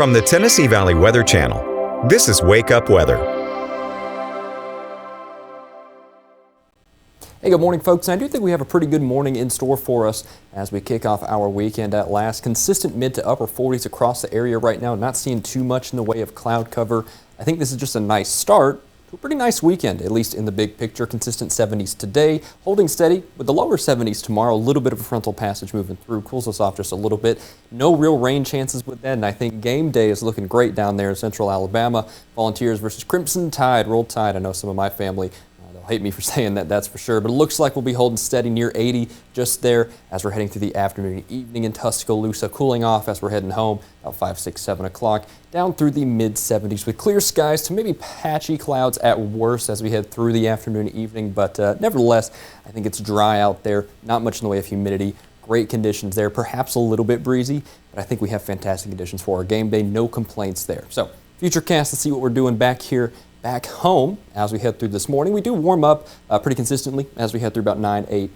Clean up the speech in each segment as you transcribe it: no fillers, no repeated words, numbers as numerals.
From the Tennessee Valley Weather Channel, this is Wake Up Weather. Hey, good morning, folks. I do think we have a pretty good morning in store for us as we kick off our weekend at last. Consistent mid to upper 40s across the area right now. Not seeing too much in the way of cloud cover. I think this is just a nice start to a pretty nice weekend, at least in the big picture. Consistent 70s today, holding steady with the lower 70s tomorrow. A little bit of a frontal passage moving through, cools us off just a little bit. No real rain chances with that, and I think game day is looking great down there in central Alabama. Volunteers versus Crimson Tide, Roll Tide. I know some of my family hate me for saying that, that's for sure, but it looks like we'll be holding steady near 80 just there as we're heading through the afternoon and evening in Tuscaloosa, cooling off as we're heading home about 5, 6, 7 o'clock, down through the mid 70s with clear skies to maybe patchy clouds at worst as we head through the afternoon and evening, but nevertheless, I think it's dry out there, not much in the way of humidity. Great conditions there, perhaps a little bit breezy, but I think we have fantastic conditions for our game day. No complaints there. So, Futurecast, let's see what we're doing back home as we head through this morning. We do warm up pretty consistently as we head through about 9, 8,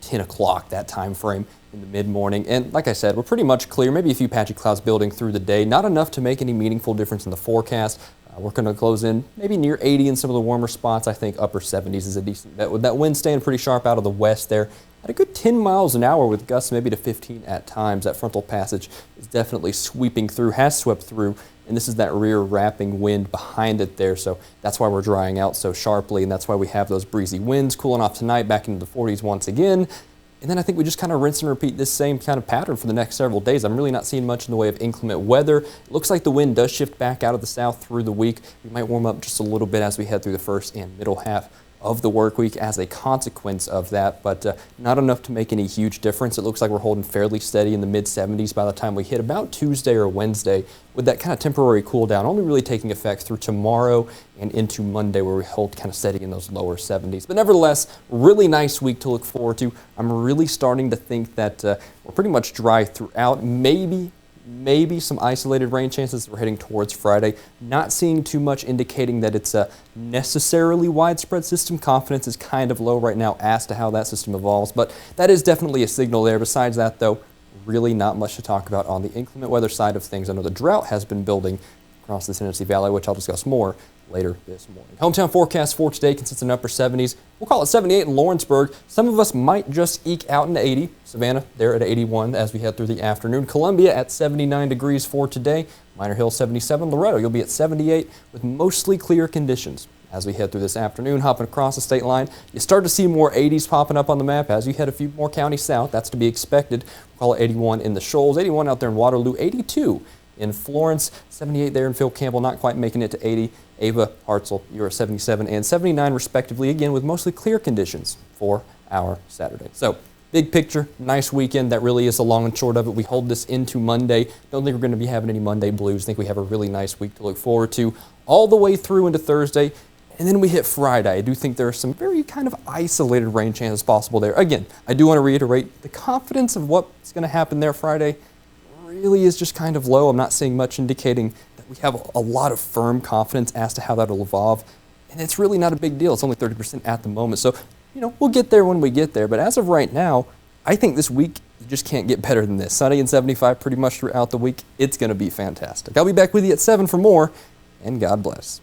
10 o'clock, that time frame in the mid-morning. And like I said, we're pretty much clear, maybe a few patchy clouds building through the day. Not enough to make any meaningful difference in the forecast. We're going to close in maybe near 80 in some of the warmer spots. I think upper 70s is a decent bet. With that wind staying pretty sharp out of the west there, at a good 10 miles an hour with gusts maybe to 15 at times. That frontal passage is definitely sweeping through, has swept through, and this is that rear wrapping wind behind it there, so that's why we're drying out so sharply, and that's why we have those breezy winds cooling off tonight back into the 40s once again. And then I think we just kind of rinse and repeat this same kind of pattern for the next several days. I'm really not seeing much in the way of inclement weather. It looks like the wind does shift back out of the south through the week. We might warm up just a little bit as we head through the first and middle half of the work week as a consequence of that, but not enough to make any huge difference. It looks like we're holding fairly steady in the mid 70s by the time we hit about Tuesday or Wednesday, with that kind of temporary cool down only really taking effect through tomorrow and into Monday, where we hold kind of steady in those lower 70s. But nevertheless, really nice week to look forward to. I'm really starting to think that we're pretty much dry throughout. Maybe some isolated rain chances as we're heading towards Friday. Not seeing too much indicating that it's a necessarily widespread system. Confidence is kind of low right now as to how that system evolves, but that is definitely a signal there. Besides that, though, really not much to talk about on the inclement weather side of things. I know the drought has been building across the Tennessee Valley, which I'll discuss more later this morning. Hometown forecast for today consists in upper 70s. We'll call it 78 in Lawrenceburg. Some of us might just eke out into 80. Savannah there at 81 as we head through the afternoon. Columbia at 79 degrees for today. Minor Hill 77. Loretto, you'll be at 78 with mostly clear conditions. As we head through this afternoon, hopping across the state line, you start to see more 80s popping up on the map as you head a few more counties south. That's to be expected. We'll call it 81 in the Shoals, 81 out there in Waterloo, 82 in Florence, 78 there in Phil Campbell, not quite making it to 80. Ava, Hartselle, you're at 77 and 79 respectively, again with mostly clear conditions for our Saturday. So, big picture, nice weekend. That really is the long and short of it. We hold this into Monday. Don't think we're going to be having any Monday blues. Think we have a really nice week to look forward to all the way through into Thursday. And then we hit Friday. I do think there are some very kind of isolated rain chances possible there. Again, I do want to reiterate the confidence of what's going to happen there Friday really is just kind of low. I'm not seeing much indicating that we have a lot of firm confidence as to how that'll evolve. And it's really not a big deal. It's only 30% at the moment. So, we'll get there when we get there. But as of right now, I think this week you just can't get better than this. Sunny and 75 pretty much throughout the week. It's going to be fantastic. I'll be back with you at 7 for more, and God bless.